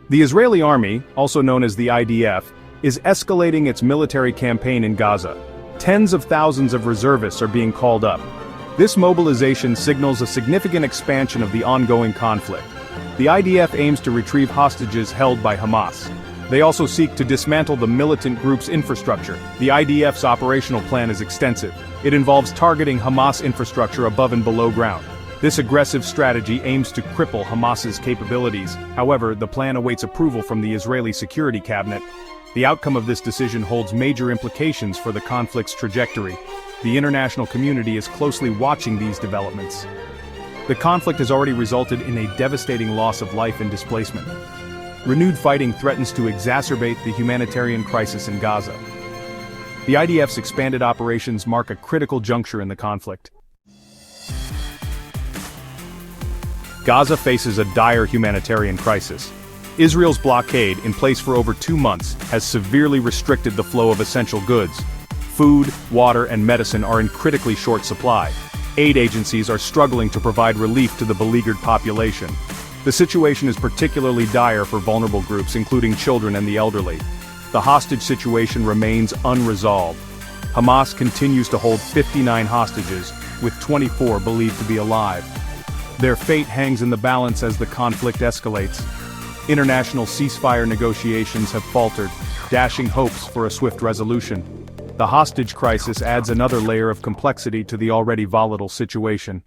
The Israeli army, also known as the IDF, is escalating its military campaign in Gaza. Tens of thousands of reservists are being called up. This mobilization signals a significant expansion of the ongoing conflict. The IDF aims to retrieve hostages held by Hamas. They also seek to dismantle the militant group's infrastructure. The IDF's operational plan is extensive. It involves targeting Hamas infrastructure above and below ground. This aggressive strategy aims to cripple Hamas's capabilities. However, the plan awaits approval from the Israeli Security Cabinet. The outcome of this decision holds major implications for the conflict's trajectory. The international community is closely watching these developments. The conflict has already resulted in a devastating loss of life and displacement. Renewed fighting threatens to exacerbate the humanitarian crisis in Gaza. The IDF's expanded operations mark a critical juncture in the conflict. Gaza faces a dire humanitarian crisis. Israel's blockade, in place for over 2 months, has severely restricted the flow of essential goods. Food, water, and medicine are in critically short supply. Aid agencies are struggling to provide relief to the beleaguered population. The situation is particularly dire for vulnerable groups, including children and the elderly. The hostage situation remains unresolved. Hamas continues to hold 59 hostages, with 24 believed to be alive. Their fate hangs in the balance as the conflict escalates. International ceasefire negotiations have faltered, dashing hopes for a swift resolution. The hostage crisis adds another layer of complexity to the already volatile situation.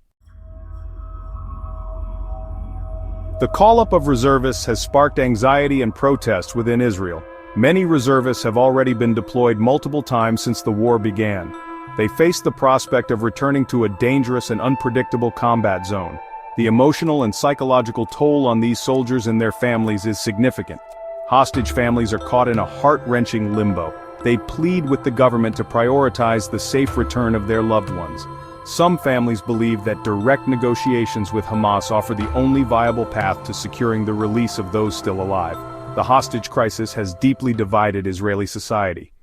The call-up of reservists has sparked anxiety and protest within Israel. Many reservists have already been deployed multiple times since the war began. They face the prospect of returning to a dangerous and unpredictable combat zone. The emotional and psychological toll on these soldiers and their families is significant. Hostage families are caught in a heart-wrenching limbo. They plead with the government to prioritize the safe return of their loved ones. Some families believe that direct negotiations with Hamas offer the only viable path to securing the release of those still alive. The hostage crisis has deeply divided Israeli society.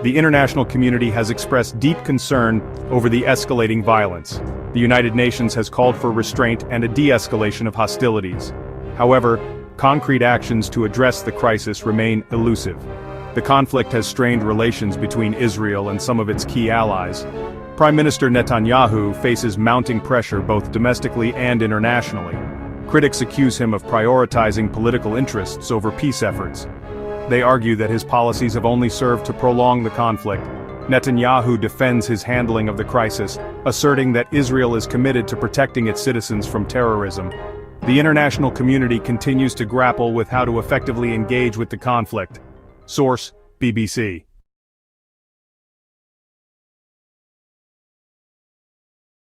The international community has expressed deep concern over the escalating violence. The United Nations has called for restraint and a de-escalation of hostilities. However, concrete actions to address the crisis remain elusive. The conflict has strained relations between Israel and some of its key allies. Prime Minister Netanyahu faces mounting pressure both domestically and internationally. Critics accuse him of prioritizing political interests over peace efforts. They argue that his policies have only served to prolong the conflict. Netanyahu defends his handling of the crisis, asserting that Israel is committed to protecting its citizens from terrorism. The international community continues to grapple with how to effectively engage with the conflict. Source: BBC.